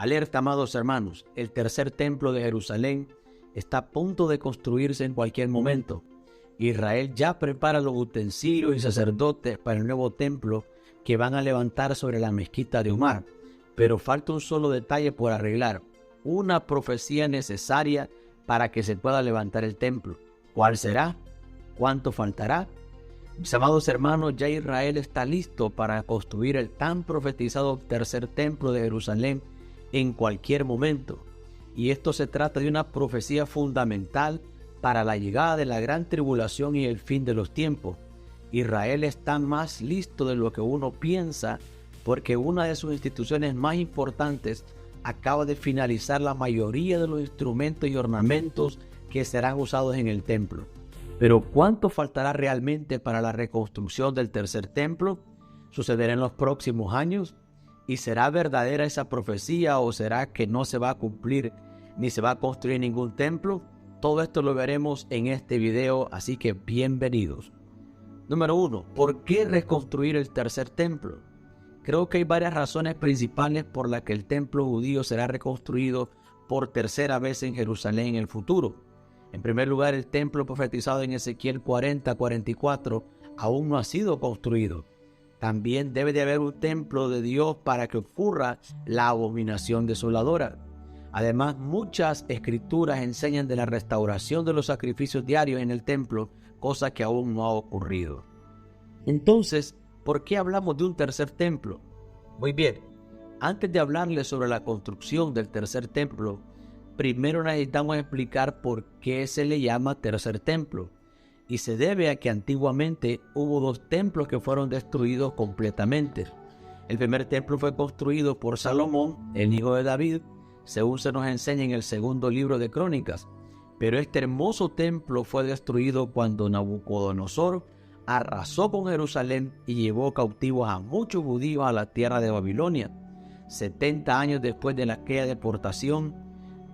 Alerta, amados hermanos, el tercer templo de Jerusalén está a punto de construirse en cualquier momento. Israel ya prepara los utensilios y sacerdotes para el nuevo templo que van a levantar sobre la mezquita de Omar. Pero falta un solo detalle por arreglar, una profecía necesaria para que se pueda levantar el templo. ¿Cuál será? ¿Cuánto faltará? Mis amados hermanos, ya Israel está listo para construir el tan profetizado tercer templo de Jerusalén en cualquier momento. Y esto se trata de una profecía fundamental para la llegada de la gran tribulación y el fin de los tiempos. Israel está más listo de lo que uno piensa, porque una de sus instituciones más importantes acaba de finalizar la mayoría de los instrumentos y ornamentos que serán usados en el templo. Pero ¿cuánto faltará realmente para la reconstrucción del tercer templo? ¿Sucederá en los próximos años? ¿Y será verdadera esa profecía o será que no se va a cumplir ni se va a construir ningún templo? Todo esto lo veremos en este video, así que bienvenidos. Número 1. ¿Por qué reconstruir el tercer templo? Creo que hay varias razones principales por las que el templo judío será reconstruido por tercera vez en Jerusalén en el futuro. En primer lugar, el templo profetizado en Ezequiel 40:44 aún no ha sido construido. También debe de haber un templo de Dios para que ocurra la abominación desoladora. Además, muchas escrituras enseñan de la restauración de los sacrificios diarios en el templo, cosa que aún no ha ocurrido. Entonces, ¿por qué hablamos de un tercer templo? Muy bien, antes de hablarles sobre la construcción del tercer templo, primero necesitamos explicar por qué se le llama tercer templo. Y se debe a que antiguamente hubo dos templos que fueron destruidos completamente. El primer templo fue construido por Salomón, el hijo de David, según se nos enseña en el segundo libro de Crónicas. Pero este hermoso templo fue destruido cuando Nabucodonosor arrasó con Jerusalén y llevó cautivos a muchos judíos a la tierra de Babilonia. 70 años después de aquella deportación,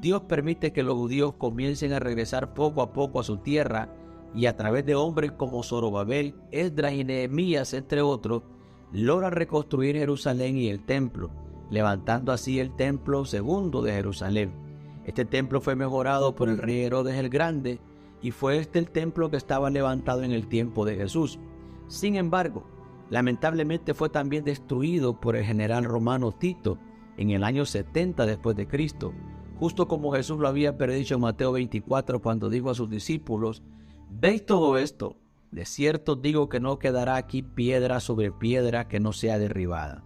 Dios permite que los judíos comiencen a regresar poco a poco a su tierra, y a través de hombres como Zorobabel, Esdras y Nehemías, entre otros, logra reconstruir Jerusalén y el templo, levantando así el templo segundo de Jerusalén. Este templo fue mejorado por el rey Herodes el Grande, y fue este el templo que estaba levantado en el tiempo de Jesús. Sin embargo, lamentablemente fue también destruido por el general romano Tito en el año 70 después de Cristo, justo como Jesús lo había predicho en Mateo 24 cuando dijo a sus discípulos: ¿veis todo esto? De cierto digo que no quedará aquí piedra sobre piedra que no sea derribada.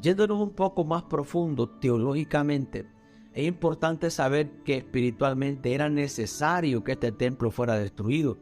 Yéndonos un poco más profundo teológicamente, es importante saber que espiritualmente era necesario que este templo fuera destruido,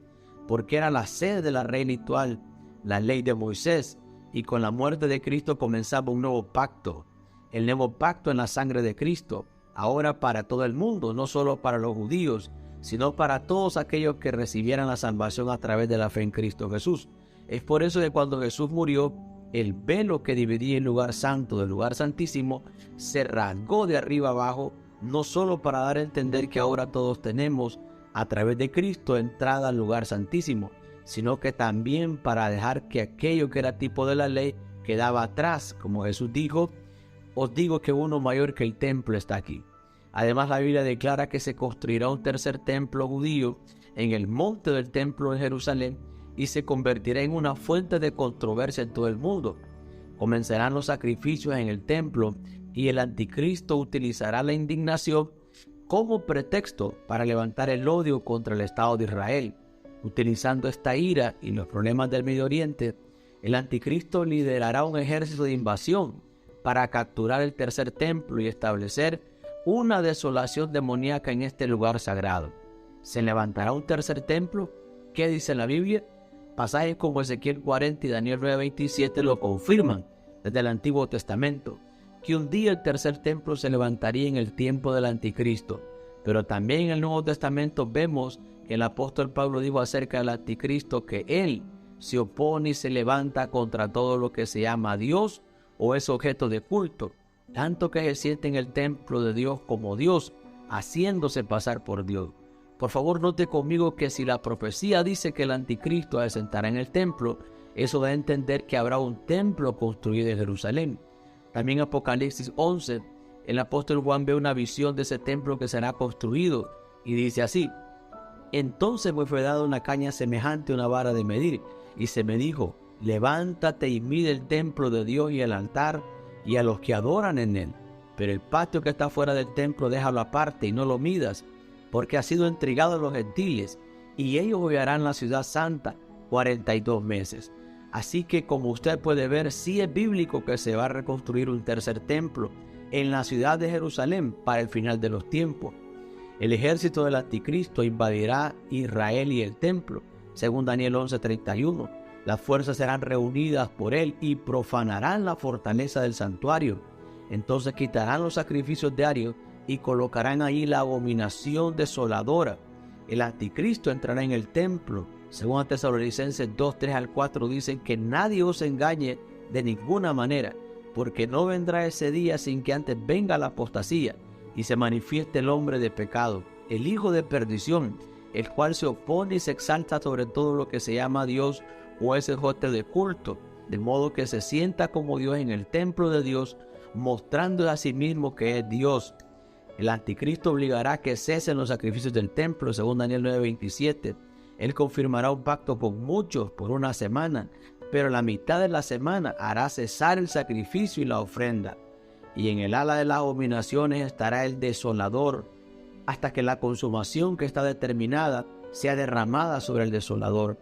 porque era la sede de la ley ritual, la ley de Moisés, y con la muerte de Cristo comenzaba un nuevo pacto, el nuevo pacto en la sangre de Cristo, ahora para todo el mundo, no solo para los judíos, sino para todos aquellos que recibieran la salvación a través de la fe en Cristo Jesús. Es por eso que cuando Jesús murió, el velo que dividía el lugar santo del lugar santísimo se rasgó de arriba abajo, no solo para dar a entender que ahora todos tenemos a través de Cristo entrada al lugar santísimo, sino que también para dejar que aquello que era tipo de la ley quedaba atrás, como Jesús dijo: os digo que uno mayor que el templo está aquí. Además, la Biblia declara que se construirá un tercer templo judío en el monte del templo en Jerusalén y se convertirá en una fuente de controversia en todo el mundo. Comenzarán los sacrificios en el templo y el anticristo utilizará la indignación como pretexto para levantar el odio contra el Estado de Israel. Utilizando esta ira y los problemas del Medio Oriente, el anticristo liderará un ejército de invasión para capturar el tercer templo y establecer una desolación demoníaca en este lugar sagrado. ¿Se levantará un tercer templo? ¿Qué dice la Biblia? Pasajes como Ezequiel 40 y Daniel 9:27 lo confirman desde el Antiguo Testamento, que un día el tercer templo se levantaría en el tiempo del anticristo. Pero también en el Nuevo Testamento vemos que el apóstol Pablo dijo acerca del anticristo que él se opone y se levanta contra todo lo que se llama Dios o es objeto de culto, tanto que se siente en el templo de Dios como Dios, haciéndose pasar por Dios. Por favor, note conmigo que si la profecía dice que el anticristo se sentará en el templo, eso da a entender que habrá un templo construido en Jerusalén. También Apocalipsis 11 el apóstol Juan ve una visión de ese templo que será construido y dice así: entonces me fue dada una caña semejante a una vara de medir, y se me dijo: levántate y mide el templo de Dios y el altar y a los que adoran en él. Pero el patio que está fuera del templo déjalo aparte y no lo midas, porque ha sido entregado a los gentiles, y ellos hollarán la ciudad santa 42 meses. Así que, como usted puede ver, sí es bíblico que se va a reconstruir un tercer templo en la ciudad de Jerusalén para el final de los tiempos. El ejército del anticristo invadirá Israel y el templo, según Daniel 11:31. Las fuerzas serán reunidas por él y profanarán la fortaleza del santuario. Entonces quitarán los sacrificios diarios y colocarán ahí la abominación desoladora. El anticristo entrará en el templo. Según Tesalonicenses 2:3-4 dicen que nadie os engañe de ninguna manera, porque no vendrá ese día sin que antes venga la apostasía y se manifieste el hombre de pecado, el hijo de perdición, el cual se opone y se exalta sobre todo lo que se llama Dios o es objeto de culto, de modo que se sienta como Dios en el templo de Dios, mostrando a sí mismo que es Dios. El anticristo obligará a que cesen los sacrificios del templo, según Daniel 9:27. Él confirmará un pacto con muchos por una semana, pero la mitad de la semana hará cesar el sacrificio y la ofrenda. Y en el ala de las abominaciones estará el desolador, hasta que la consumación que está determinada sea derramada sobre el desolador.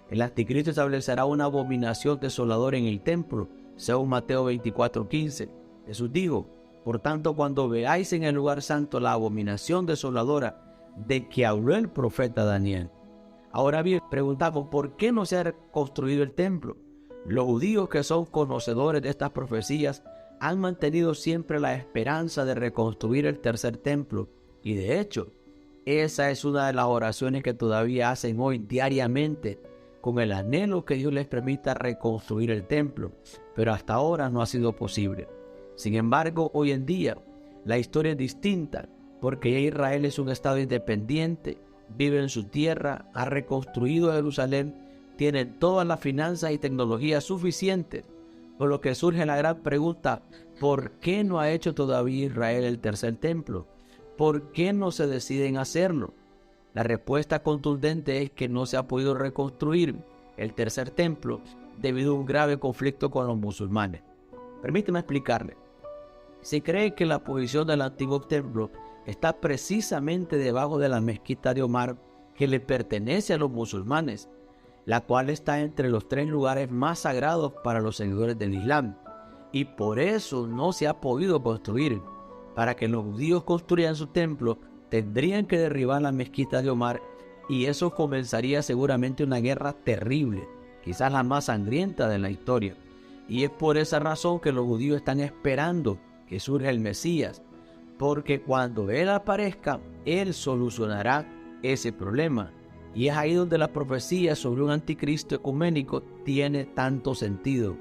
El anticristo establecerá una abominación desoladora en el templo, según Mateo 24:15. Jesús dijo: por tanto, cuando veáis en el lugar santo la abominación desoladora de que habló el profeta Daniel. Ahora bien, preguntamos, ¿por qué no se ha reconstruido el templo? Los judíos, que son conocedores de estas profecías, han mantenido siempre la esperanza de reconstruir el tercer templo, y de hecho, esa es una de las oraciones que todavía hacen hoy diariamente, con el anhelo que Dios les permita reconstruir el templo, pero hasta ahora no ha sido posible. Sin embargo, hoy en día, la historia es distinta, porque ya Israel es un estado independiente, vive en su tierra, ha reconstruido Jerusalén, tiene todas las finanzas y tecnologías suficientes, por lo que surge la gran pregunta: ¿por qué no ha hecho todavía Israel el tercer templo? ¿Por qué no se deciden hacerlo? La respuesta contundente es que no se ha podido reconstruir el tercer templo debido a un grave conflicto con los musulmanes. Permíteme explicarle. Se cree que la posición del antiguo templo está precisamente debajo de la mezquita de Omar, que le pertenece a los musulmanes, la cual está entre los 3 lugares más sagrados para los seguidores del Islam, y por eso no se ha podido construir. Para que los judíos construyan su templo, tendrían que derribar la mezquita de Omar, y eso comenzaría seguramente una guerra terrible, quizás la más sangrienta de la historia. Y es por esa razón que los judíos están esperando que surja el Mesías, porque cuando Él aparezca, Él solucionará ese problema. Y es ahí donde la profecía sobre un anticristo ecuménico tiene tanto sentido,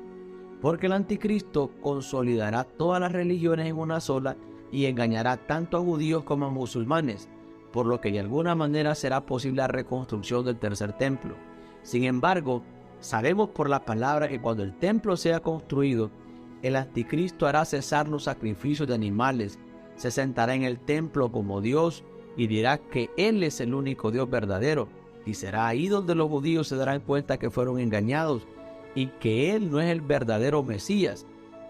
porque el anticristo consolidará todas las religiones en una sola y engañará tanto a judíos como a musulmanes, por lo que de alguna manera será posible la reconstrucción del tercer templo. Sin embargo, sabemos por la palabra que cuando el templo sea construido, el anticristo hará cesar los sacrificios de animales, se sentará en el templo como Dios y dirá que Él es el único Dios verdadero, y será ahí donde los judíos se darán cuenta que fueron engañados y que Él no es el verdadero Mesías.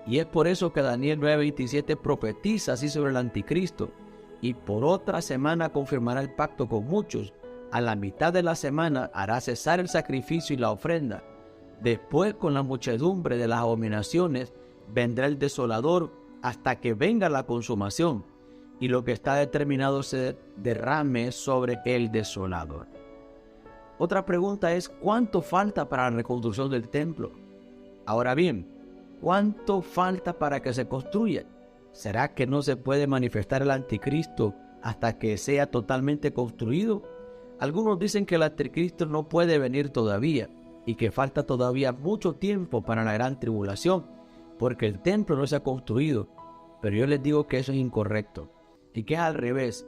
Y es por eso que Daniel 9:27 profetiza así sobre el anticristo: y por otra semana confirmará el pacto con muchos, a la mitad de la semana hará cesar el sacrificio y la ofrenda. Después, con la muchedumbre de las abominaciones, vendrá el desolador hasta que venga la consumación, y lo que está determinado se derrame sobre el desolador. Otra pregunta es: ¿cuánto falta para la reconstrucción del templo? Ahora bien, ¿cuánto falta para que se construya? ¿Será que no se puede manifestar el anticristo hasta que sea totalmente construido? Algunos dicen que el anticristo no puede venir todavía y que falta todavía mucho tiempo para la gran tribulación, porque el templo no se ha construido. Pero yo les digo que eso es incorrecto y que es al revés.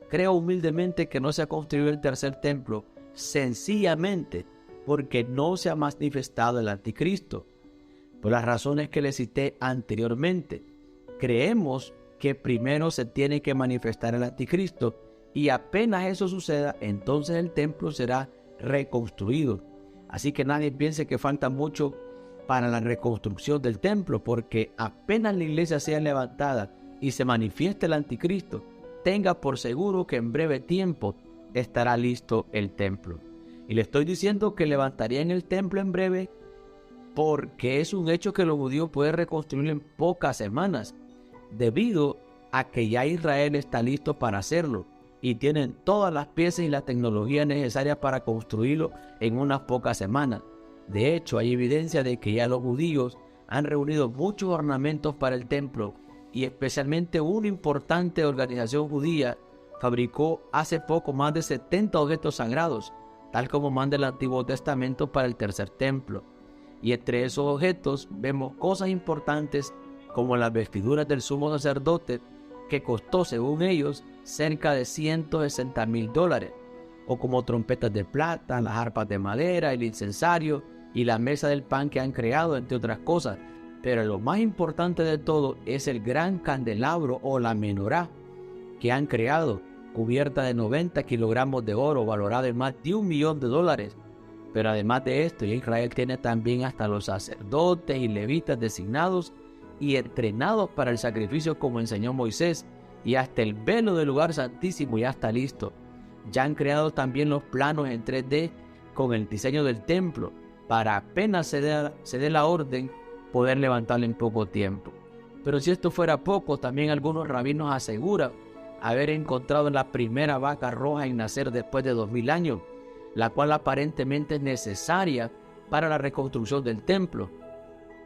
Creo humildemente que no se ha construido el tercer templo sencillamente porque no se ha manifestado el anticristo, por las razones que les cité anteriormente. Creemos que primero se tiene que manifestar el anticristo, y apenas eso suceda, entonces el templo será reconstruido. Así que nadie piense que falta mucho para la reconstrucción del templo, porque apenas la iglesia sea levantada y se manifieste el anticristo, tenga por seguro que en breve tiempo estará listo el templo. Y le estoy diciendo que levantarían el templo en breve porque es un hecho que los judíos pueden reconstruirlo en pocas semanas, debido a que ya Israel está listo para hacerlo y tienen todas las piezas y la tecnología necesarias para construirlo en unas pocas semanas. De hecho, hay evidencia de que ya los judíos han reunido muchos ornamentos para el templo, y especialmente una importante organización judía fabricó hace poco más de 70 objetos sagrados, tal como manda el Antiguo Testamento para el tercer templo. Y entre esos objetos vemos cosas importantes como las vestiduras del sumo sacerdote, que costó, según ellos, cerca de $160,000, o como trompetas de plata, las arpas de madera, el incensario y la mesa del pan que han creado, entre otras cosas. Pero lo más importante de todo es el gran candelabro o la menorá que han creado, cubierta de 90 kilogramos de oro, valorado en más de $1 millón. Pero además de esto, Israel tiene también hasta los sacerdotes y levitas designados y entrenados para el sacrificio, como enseñó Moisés, y hasta el velo del lugar santísimo ya está listo. Ya han creado también los planos en 3D con el diseño del templo, para apenas se dé la orden poder levantarlo en poco tiempo. Pero si esto fuera poco, también algunos rabinos aseguran haber encontrado la primera vaca roja en nacer después de 2000 años, la cual aparentemente es necesaria para la reconstrucción del templo.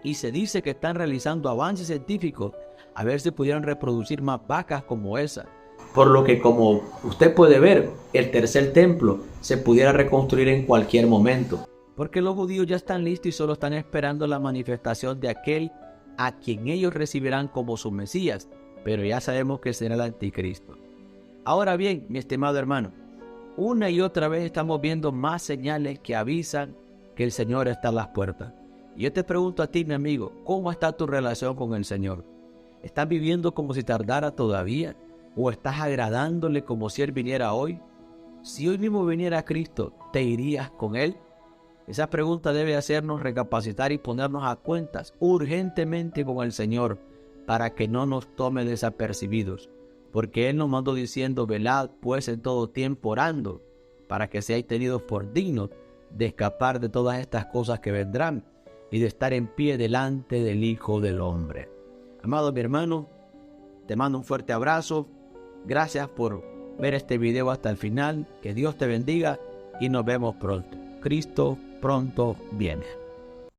Y se dice que están realizando avances científicos a ver si pudieran reproducir más vacas como esa. Por lo que, como usted puede ver, el tercer templo se pudiera reconstruir en cualquier momento, porque los judíos ya están listos y solo están esperando la manifestación de aquel a quien ellos recibirán como su Mesías, pero ya sabemos que será el anticristo. Ahora bien, mi estimado hermano, una y otra vez estamos viendo más señales que avisan que el Señor está a las puertas. Y yo te pregunto a ti, mi amigo, ¿cómo está tu relación con el Señor? ¿Estás viviendo como si tardara todavía? ¿O estás agradándole como si Él viniera hoy? Si hoy mismo viniera Cristo, ¿te irías con Él? Esa pregunta debe hacernos recapacitar y ponernos a cuentas urgentemente con el Señor, para que no nos tome desapercibidos. Porque Él nos mandó diciendo: velad pues en todo tiempo orando, para que seáis tenidos por dignos de escapar de todas estas cosas que vendrán y de estar en pie delante del Hijo del Hombre. Amado mi hermano, te mando un fuerte abrazo. Gracias por ver este video hasta el final. Que Dios te bendiga y nos vemos pronto. Cristo pronto viene.